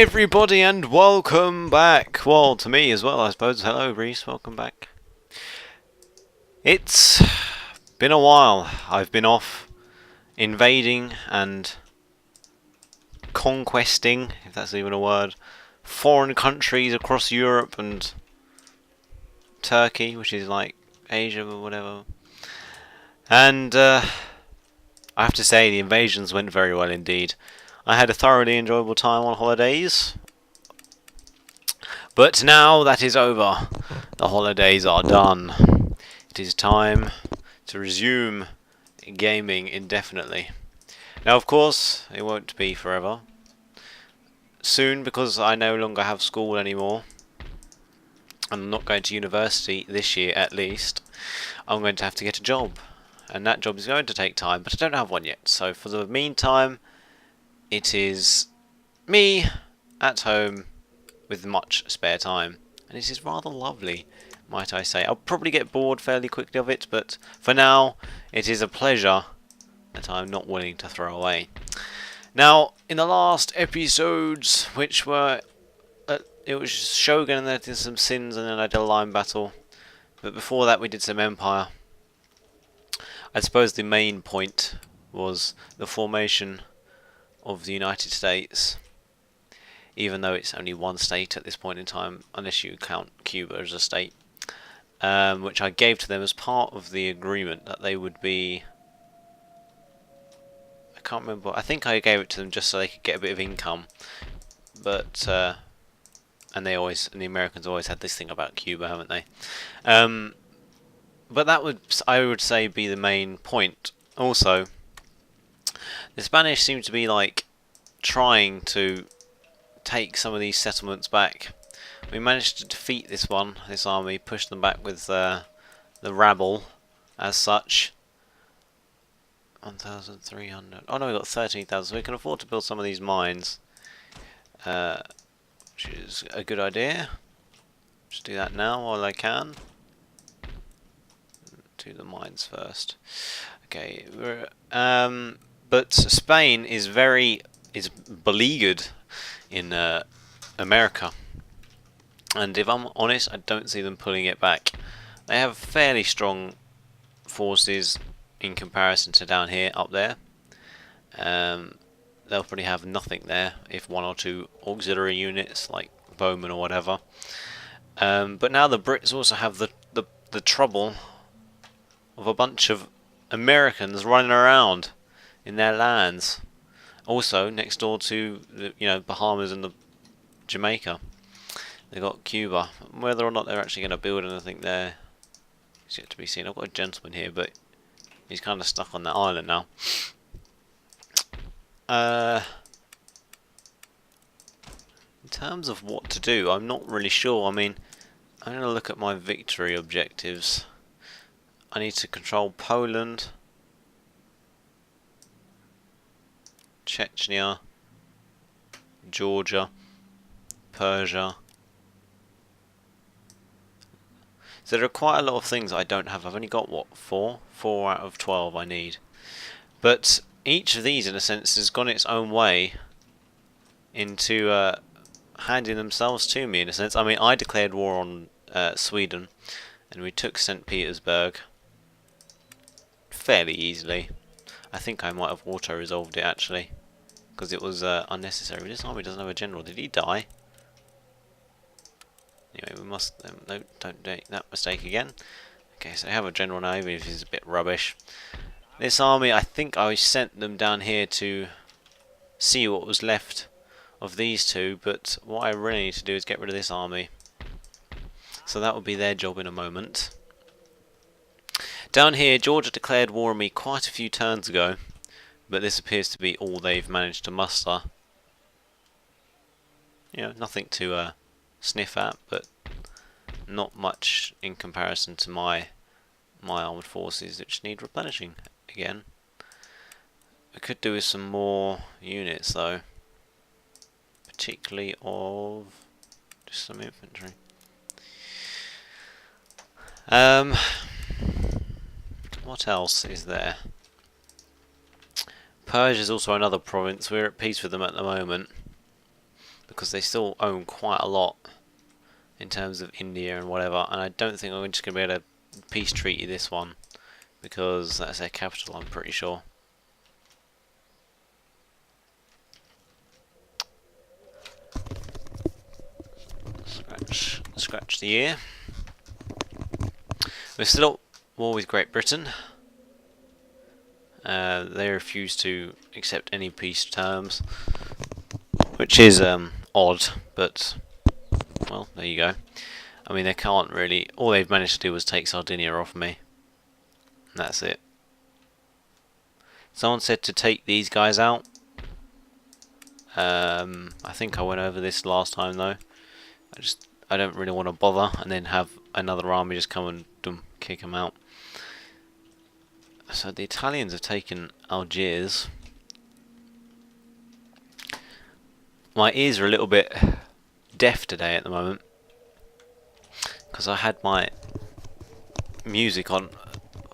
everybody and welcome back. Well, to me as well, I suppose. Hello, Reese. Welcome back. It's been a while. I've been off invading and conquesting, if that's even a word, foreign countries across Europe and Turkey, which is like Asia or whatever. And I have to say, the invasions went very well indeed. I had a thoroughly enjoyable time on holidays. But now that is over. The holidays are done. It is time to resume gaming indefinitely. Now, of course, it won't be forever. Soon, because I no longer have school anymore, I'm not going to university this year at least, I'm going to have to get a job. And that job is going to take time, but I don't have one yet. So for the meantime, it is me at home with much spare time. And it is rather lovely, might I say. I'll probably get bored fairly quickly of it, but for now, it is a pleasure that I'm not willing to throw away. Now, in the last episodes, which were... it was Shogun and then I did some Sins and then I did a Line Battle. But before that we did some Empire. I suppose the main point was the formation of the United States, even though it's only one state at this point in time, unless you count Cuba as a state, which I gave to them as part of the agreement that they would be... I can't remember, I think I gave it to them just so they could get a bit of income, but and the Americans always had this thing about Cuba, haven't they? But that would, I would say, be the main point. Also, the Spanish seem to be like trying to take some of these settlements back. We managed to defeat this army, push them back with the rabble as such. 1,300. Oh no, we got 13,000, so we can afford to build some of these mines, which is a good idea. Just do that now while I can. Do the mines first. Okay, but Spain is beleaguered in America, and if I'm honest, I don't see them pulling it back. They have fairly strong forces in comparison to down here, up there. They'll probably have nothing there, if one or two auxiliary units like bowmen or whatever. But now the Brits also have the trouble of a bunch of Americans running around in their lands. Also, next door to the Bahamas and the Jamaica, they got Cuba. Whether or not they're actually going to build anything there is yet to be seen. I've got a gentleman here, but he's kind of stuck on that island now. In terms of what to do, I'm not really sure. I mean, I'm going to look at my victory objectives. I need to control Poland, Chechnya, Georgia, Persia. So there are quite a lot of things I don't have. I've only got, what, 4? 4 out of 12 I need. But each of these, in a sense, has gone its own way into handing themselves to me, in a sense. I mean, I declared war on Sweden, and we took St. Petersburg fairly easily. I think I might have auto-resolved it, actually, because it was unnecessary. This army doesn't have a general. Did he die? Anyway, we must... no, don't make that mistake again. Okay, so I have a general now, even if he's a bit rubbish. This army, I think I sent them down here to see what was left of these two, but what I really need to do is get rid of this army. So that will be their job in a moment. Down here, Georgia declared war on me quite a few turns ago, but this appears to be all they've managed to muster. Nothing to sniff at, but not much in comparison to my armoured forces, which need replenishing again. I could do with some more units though, particularly of just some infantry. What else is there? Persia is also another province. We're at peace with them at the moment, because they still own quite a lot in terms of India and whatever, and I don't think I'm just going to be able to peace treaty this one because that's their capital, I'm pretty sure. Scratch the ear. We're still at war with Great Britain. They refuse to accept any peace terms, which is odd, but well, there you go. I mean, they can't really. All they've managed to do was take Sardinia off me, and that's it. Someone said to take these guys out. I think I went over this last time though. I don't really want to bother and then have another army just come and kick them out. So the Italians have taken Algiers. My ears are a little bit deaf today at the moment because I had my music on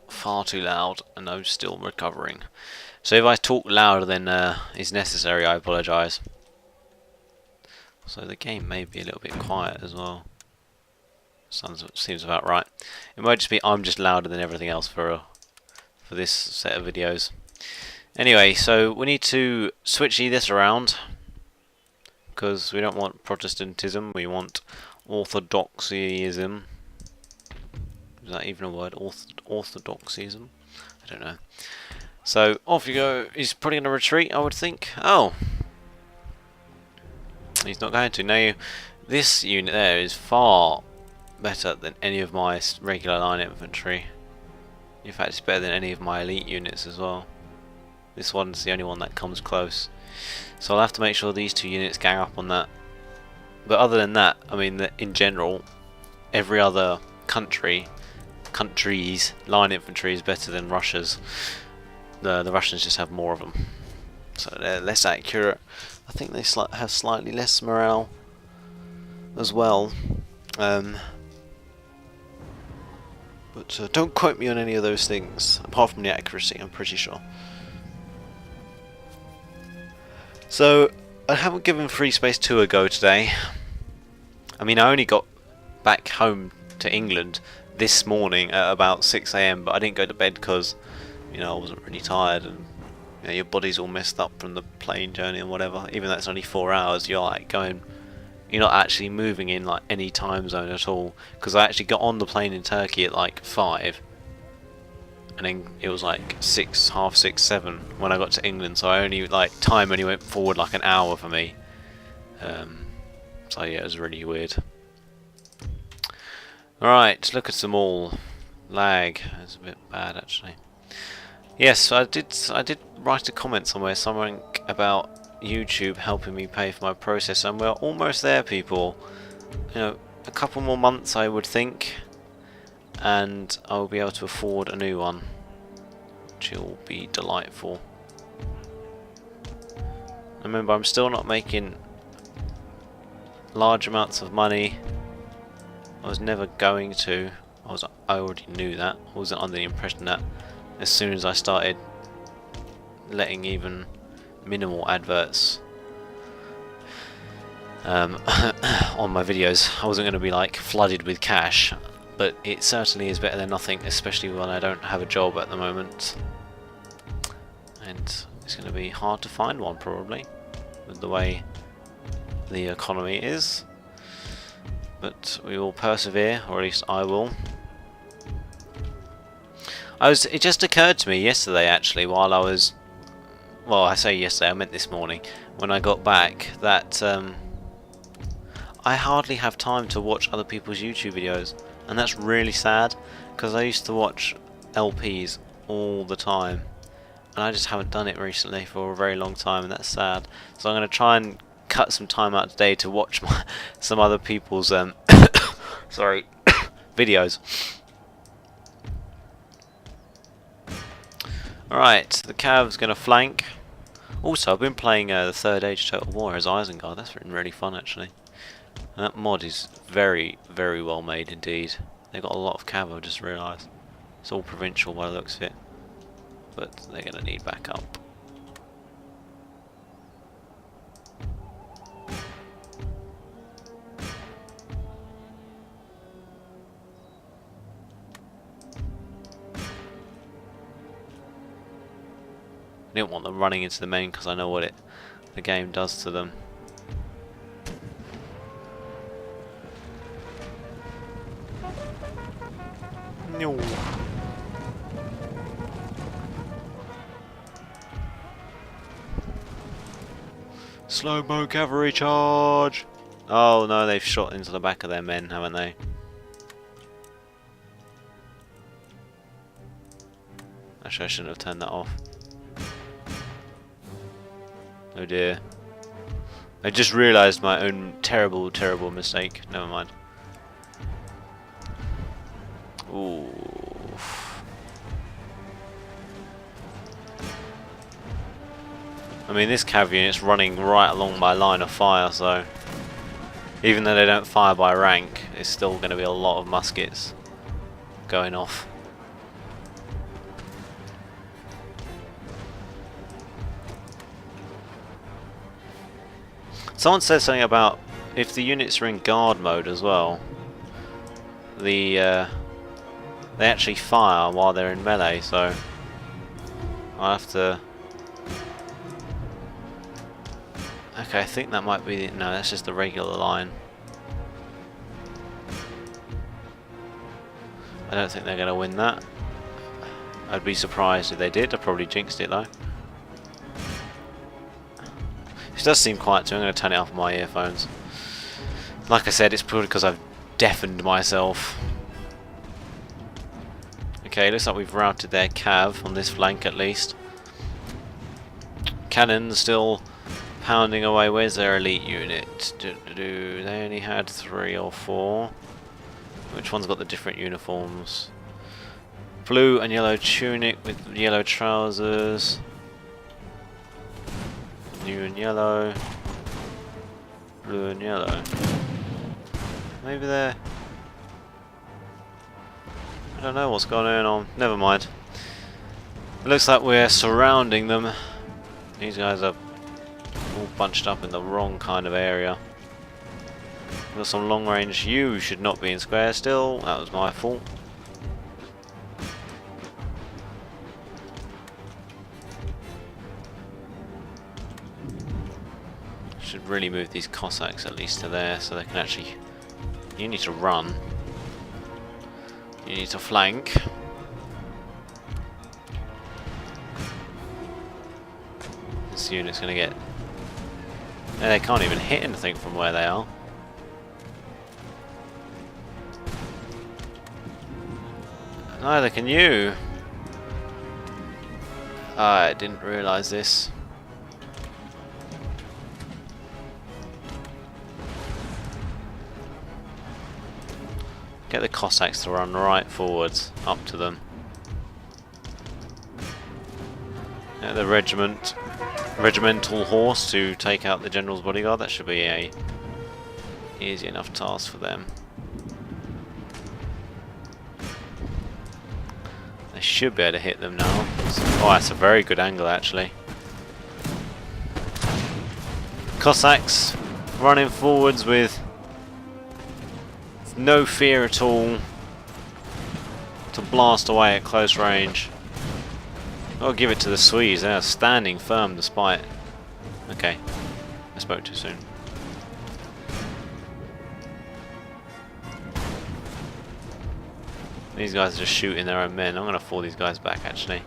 far too loud and I'm still recovering. So if I talk louder than is necessary, I apologise. So the game may be a little bit quiet as well. Seems about right. It might just be I'm just louder than everything else for this set of videos. Anyway, so we need to switch this around because we don't want Protestantism, we want Orthodoxyism. Is that even a word? Orthodoxyism? I don't know. So off you go. He's probably going to retreat, I would think. Oh, he's not going to. Now, this unit there is far better than any of my regular line infantry. In fact, it's better than any of my elite units as well. This one's the only one that comes close. So I'll have to make sure these two units gang up on that. But other than that, I mean, in general, every other country's line infantry is better than Russia's. The Russians just have more of them, so they're less accurate. I think they have slightly less morale as well. But don't quote me on any of those things, apart from the accuracy, I'm pretty sure. So, I haven't given Free Space 2 a go today. I mean, I only got back home to England this morning at about 6 AM, but I didn't go to bed because, you know, I wasn't really tired, and you know, your body's all messed up from the plane journey and whatever. Even though it's only 4 hours, you're like going, you're not actually moving in like any time zone at all. Because I actually got on the plane in Turkey at like 5, and then it was like 6, half 6, 7 when I got to England. So I only time only went forward like an hour for me. So yeah, it was really weird. Alright, look at some all lag. It's a bit bad actually. Yes, I did write a comment somewhere, something about YouTube helping me pay for my processor, and we're almost there, people. You know, a couple more months I would think, and I'll be able to afford a new one, which will be delightful. Remember, I'm still not making large amounts of money. I was never going to. I already knew that. I wasn't under the impression that as soon as I started letting even minimal adverts on my videos, I wasn't going to be like flooded with cash. But it certainly is better than nothing, especially when I don't have a job at the moment. And it's going to be hard to find one probably, with the way the economy is. But we will persevere, or at least I will. It just occurred to me yesterday, actually, while I was, well, I say yesterday, I meant this morning, when I got back, that I hardly have time to watch other people's YouTube videos, and that's really sad, because I used to watch LPs all the time, and I just haven't done it recently for a very long time, and that's sad. So I'm going to try and cut some time out today to watch some other people's sorry videos. Alright, the Cav's going to flank. Also, I've been playing the Third Age of Total War as Isengard. That's been really fun, actually. And that mod is very, very well made indeed. They've got a lot of Cav, I've just realised. It's all provincial by the looks of it. But they're going to need backup. I didn't want them running into the main because I know what the game does to them. No. Slow-mo cavalry charge! Oh no, they've shot into the back of their men, haven't they? Actually, I shouldn't have turned that off. Oh dear. I just realised my own terrible, terrible mistake. Never mind. Ooh. I mean, this cav unit's running right along my line of fire, so even though they don't fire by rank, it's still going to be a lot of muskets going off. Someone said something about if the units are in guard mode as well, they actually fire while they're in melee, so I'll have to... Okay, I think that might be... No, that's just the regular line. I don't think they're going to win that. I'd be surprised if they did. I probably jinxed it though. It does seem quiet too. I'm going to turn it off my earphones. Like I said, it's probably because I've deafened myself. Okay, looks like we've routed their cav on this flank at least. Cannons still pounding away. Where's their elite unit? They only had 3 or 4. Which one's got the different uniforms? Blue and yellow tunic with yellow trousers. Blue and yellow. Blue and yellow. Maybe they're... I don't know what's going on. Never mind. It looks like we're surrounding them. These guys are all bunched up in the wrong kind of area. Got some long range. You should not be in square still. That was my fault. Should really move these Cossacks at least to there so they can actually... You need to run. You need to flank. This unit's gonna get... They can't even hit anything from where they are. Neither can you. I didn't realise this. Get the Cossacks to run right forwards, up to them. Get the regimental horse to take out the general's bodyguard. That should be a easy enough task for them. They should be able to hit them now. Oh, that's a very good angle actually. Cossacks running forwards with no fear at all to blast away at close range. I'll give it to the Swedes, they are standing firm despite... Okay, I spoke too soon. These guys are just shooting their own men. I'm going to fall these guys back actually.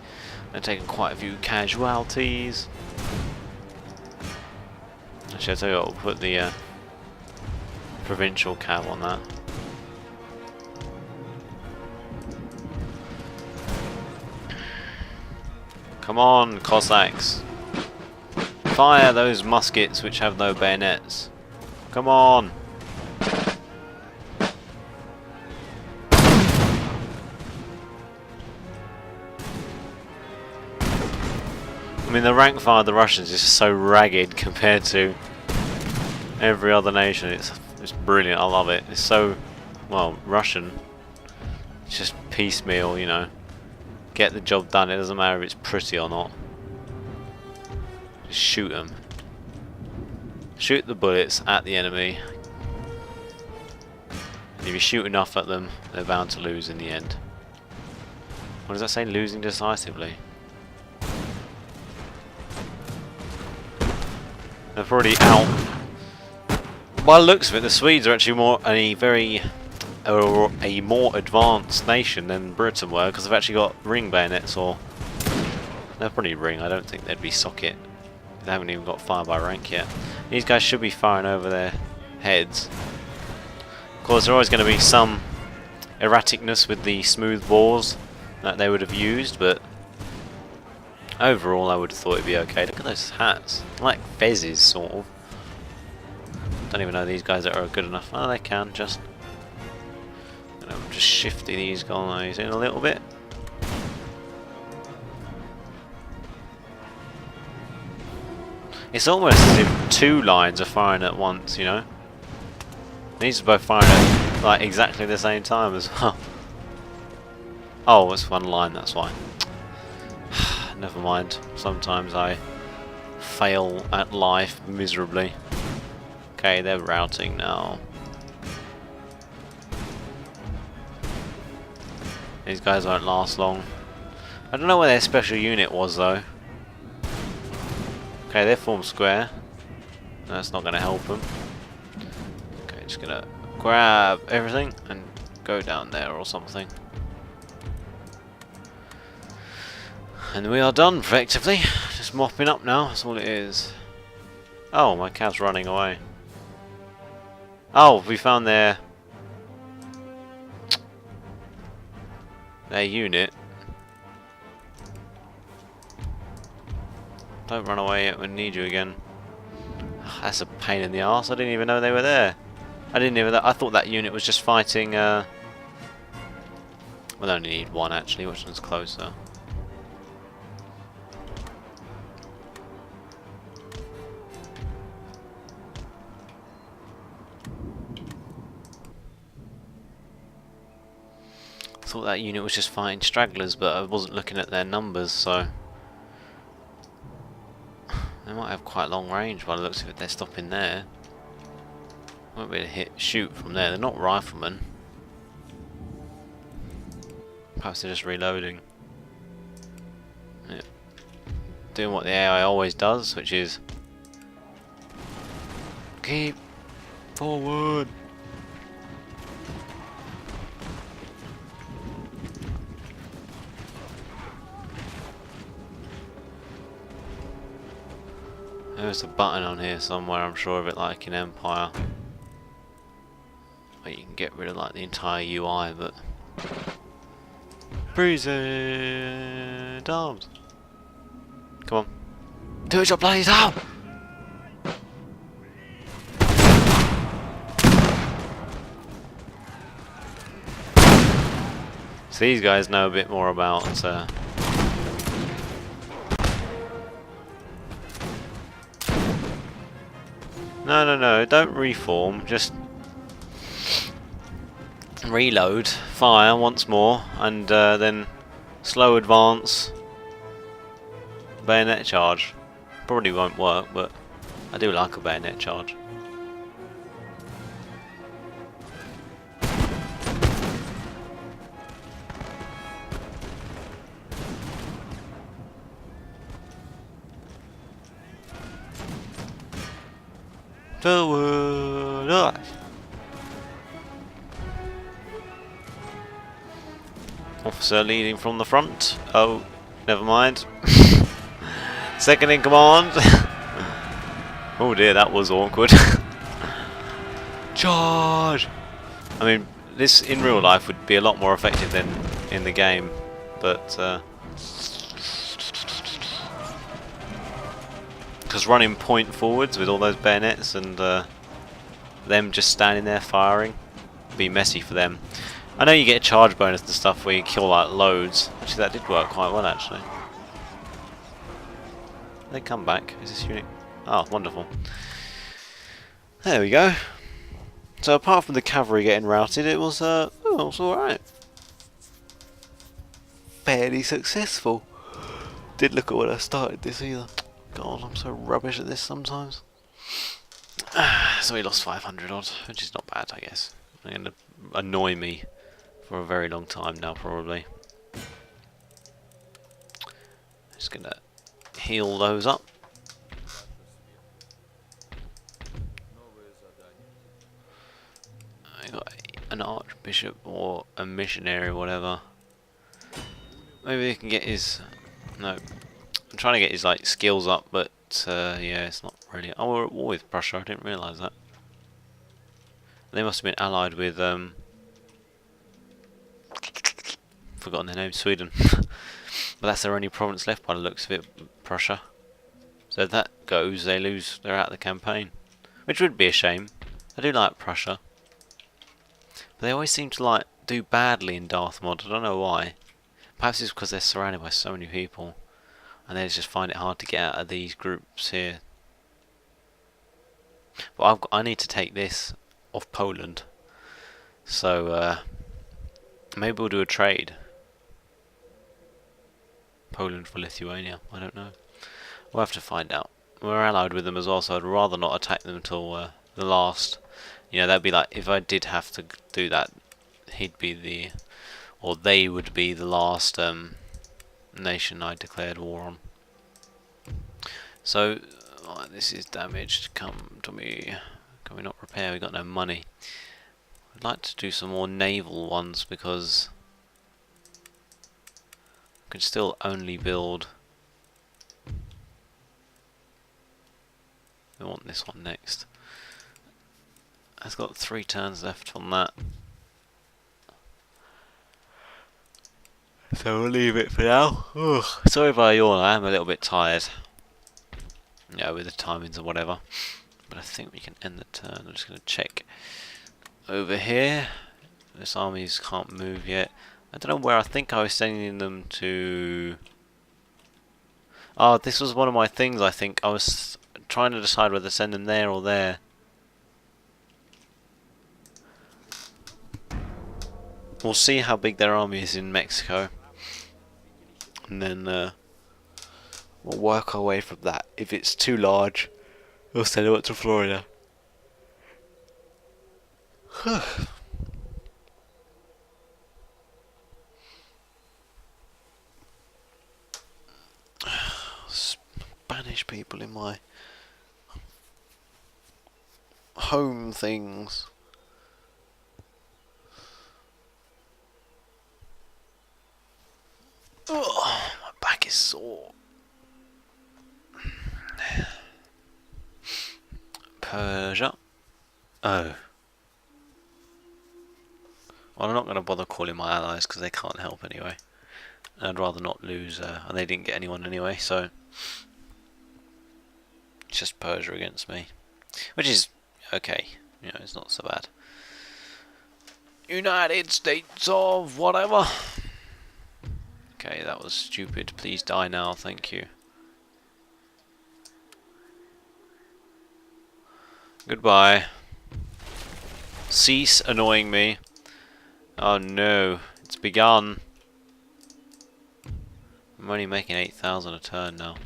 They're taking quite a few casualties. Actually, I'll tell you what, we'll put the provincial cav on that. Come on, Cossacks. Fire those muskets which have no bayonets. Come on. I mean, the rank fire of the Russians is just so ragged compared to every other nation. It's brilliant. I love it. It's so, well, Russian. It's just piecemeal, you know. Get the job done. It doesn't matter if it's pretty or not. Just shoot them. Shoot the bullets at the enemy. And if you shoot enough at them, they're bound to lose in the end. What does that say? Losing decisively. They're already out. By the looks of it, the Swedes are actually a more advanced nation than Britain were, because they've actually got ring bayonets, or they're probably ring. I don't think they'd be socket. They haven't even got fire by rank yet. These guys should be firing over their heads. Of course, there's always going to be some erraticness with the smooth bores that they would have used, but overall I would have thought it'd be okay. Look at those hats, like fezzes sort of. Don't even know these guys that are good enough. Oh, they can just. I'm just shifting these guys in a little bit. It's almost as if two lines are firing at once, you know. These are both firing at like exactly the same time as well. Oh, it's one line, that's why. Never mind. Sometimes I fail at life miserably. Okay, they're routing now. These guys won't last long. I don't know where their special unit was though. Okay, they're formed square. That's not going to help them. Okay, just going to grab everything and go down there or something. And we are done, effectively. Just mopping up now, that's all it is. Oh, my cat's running away. Oh, we found their unit. Don't run away yet, we need you again. That's a pain in the arse. I didn't even know they were there. I thought that unit was just fighting we'll only need one actually, which one's closer? I thought that unit was just fighting stragglers, but I wasn't looking at their numbers, so they might have quite long range by the looks of it. They're stopping there. Won't be able to shoot from there. They're not riflemen. Perhaps they're just reloading. Yeah. Doing what the AI always does, which is keep forward. There's a button on here somewhere, I'm sure of it, like in Empire, where you can get rid of like the entire UI, but present arms. Come on, do it your bloody self. So these guys know a bit more about No, don't reform, just reload, fire once more, and then slow advance, bayonet charge. Probably won't work, but I do like a bayonet charge. Forward! Officer leading from the front. Oh, never mind. Second in command. Oh dear, that was awkward. Charge! I mean, this in real life would be a lot more effective than in the game, but because running point forwards with all those bayonets and them just standing there firing would be messy for them. I know you get a charge bonus and stuff where you kill like loads. Actually, that did work quite well actually. They come back. Is this unit? Oh, wonderful. There we go. So apart from the cavalry getting routed, it was alright. Fairly successful. Didn't look at when I started this either. God, I'm so rubbish at this sometimes. So we lost 500 odd, which is not bad, I guess. It's going to annoy me for a very long time now, probably. Just going to heal those up. bishop or a missionary or whatever. Maybe they can get his... No. I'm trying to get his like skills up, but yeah, it's not really... Oh, we're at war with Prussia, I didn't realise that. They must have been allied with... forgotten their name, Sweden. But that's their only province left by the looks of it, Prussia. So if that goes, they lose, they're out of the campaign. Which would be a shame. I do like Prussia. But they always seem to like do badly in Darth Mod, I don't know why. Perhaps it's because they're surrounded by so many people. And they just find it hard to get out of these groups here. But I need to take this off Poland. So maybe we'll do a trade. Poland for Lithuania, I don't know. We'll have to find out. We're allied with them as well, so I'd rather not attack them until the last. You know, that'd be like, if I did have to do that, he'd be the, or they would be the last nation I declared war on. So, this is damaged, come to me. Can we not repair? We got no money. I'd like to do some more naval ones because I could still only build. I want this one next. It's got 3 turns left on that. So we'll leave it for now. Ugh. Sorry if I yawn, I am a little bit tired. Yeah, with the timings or whatever. But I think we can end the turn. I'm just going to check over here. This armies can't move yet. I don't know where. I think I was sending them to... Oh, this was one of my things, I think. I was trying to decide whether to send them there or there. We'll see how big their army is in Mexico. And then we'll work our way from that. If it's too large, we'll send it up to Florida. Spanish people in my home things. Oh, my back is sore. Persia. Oh. Well, I'm not going to bother calling my allies because they can't help anyway. And I'd rather not lose, and they didn't get anyone anyway, so it's just Persia against me, which is okay. You know, it's not so bad. United States of whatever. Okay, that was stupid. Please die now, thank you. Goodbye. Cease annoying me. Oh no, it's begun. I'm only making 8,000 a turn now.